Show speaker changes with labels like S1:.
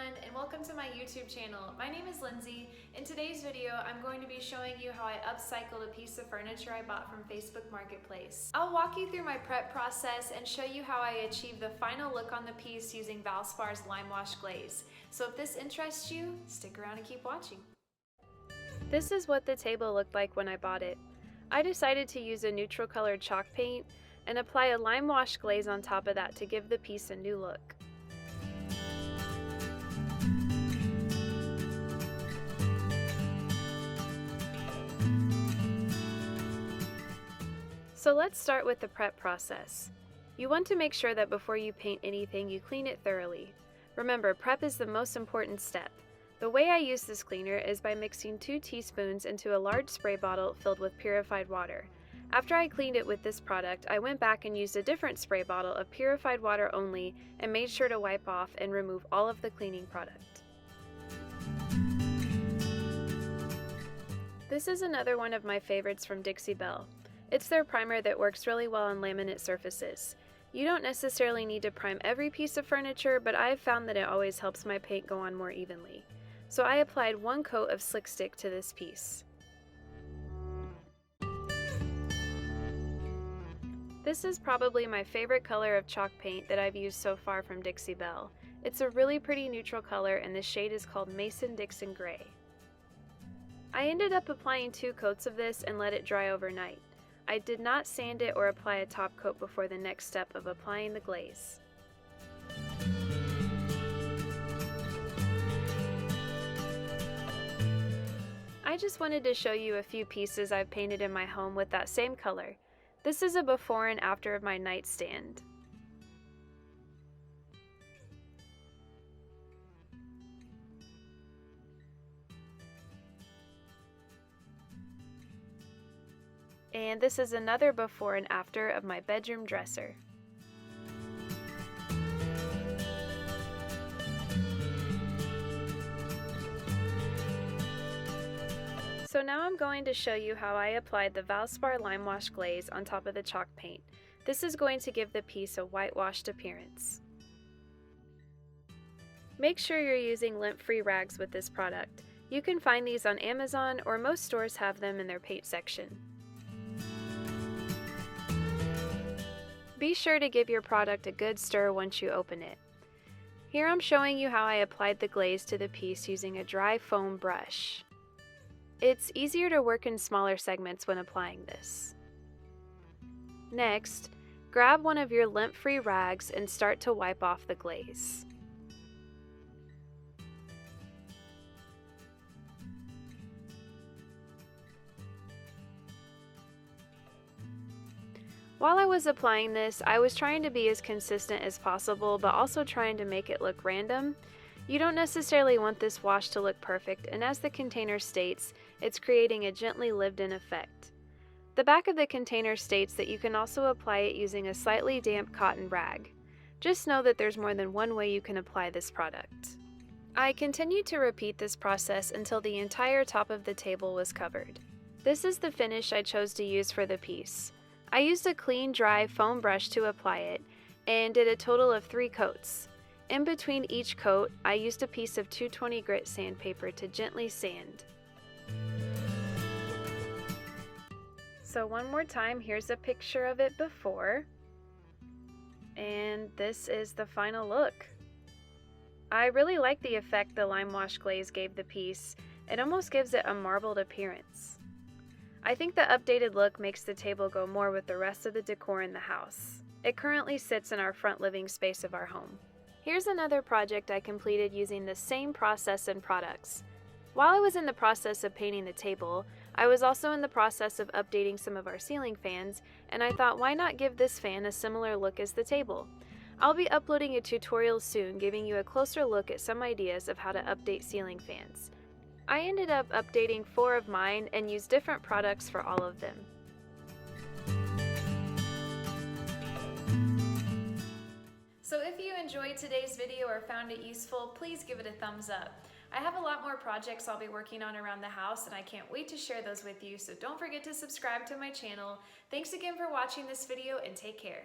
S1: everyone, and welcome to my YouTube channel. My name is Lindsay. In today's video, I'm going to be showing you how I upcycled a piece of furniture I bought from Facebook Marketplace. I'll walk you through my prep process and show you how I achieved the final look on the piece using Valspar's Limewash glaze. So if this interests you, stick around and keep watching. This is what the table looked like when I bought it. I decided to use a neutral colored chalk paint and apply a Limewash glaze on top of that to give the piece a new look. So let's start with the prep process. You want to make sure that before you paint anything, you clean it thoroughly. Remember, prep is the most important step. The way I use this cleaner is by mixing 2 teaspoons into a large spray bottle filled with purified water. After I cleaned it with this product, I went back and used a different spray bottle of purified water only and made sure to wipe off and remove all of the cleaning product. This is another one of my favorites from Dixie Belle. It's their primer that works really well on laminate surfaces. You don't necessarily need to prime every piece of furniture, but I've found that it always helps my paint go on more evenly. So I applied 1 coat of Slick Stick to this piece. This is probably my favorite color of chalk paint that I've used so far from Dixie Belle. It's a really pretty neutral color and the shade is called Mason-Dixon Gray. I ended up applying 2 coats of this and let it dry overnight. I did not sand it or apply a top coat before the next step of applying the glaze. I just wanted to show you a few pieces I've painted in my home with that same color. This is a before and after of my nightstand. And this is another before and after of my bedroom dresser. So now I'm going to show you how I applied the Valspar Limewash glaze on top of the chalk paint. This is going to give the piece a whitewashed appearance. Make sure you're using lint-free rags with this product. You can find these on Amazon or most stores have them in their paint section. Be sure to give your product a good stir once you open it. Here I'm showing you how I applied the glaze to the piece using a dry foam brush. It's easier to work in smaller segments when applying this. Next, grab one of your lint-free rags and start to wipe off the glaze. While I was applying this, I was trying to be as consistent as possible, but also trying to make it look random. You don't necessarily want this wash to look perfect, and as the container states, it's creating a gently lived-in effect. The back of the container states that you can also apply it using a slightly damp cotton rag. Just know that there's more than one way you can apply this product. I continued to repeat this process until the entire top of the table was covered. This is the finish I chose to use for the piece. I used a clean, dry foam brush to apply it and did a total of 3 coats. In between each coat, I used a piece of 220 grit sandpaper to gently sand. So one more time, here's a picture of it before, and this is the final look. I really like the effect the Limewash glaze gave the piece. It almost gives it a marbled appearance. I think the updated look makes the table go more with the rest of the decor in the house. It currently sits in our front living space of our home. Here's another project I completed using the same process and products. While I was in the process of painting the table, I was also in the process of updating some of our ceiling fans, and I thought, why not give this fan a similar look as the table? I'll be uploading a tutorial soon giving you a closer look at some ideas of how to update ceiling fans. I ended up updating 4 of mine and used different products for all of them. So if you enjoyed today's video or found it useful, please give it a thumbs up. I have a lot more projects I'll be working on around the house and I can't wait to share those with you, so don't forget to subscribe to my channel. Thanks again for watching this video and take care.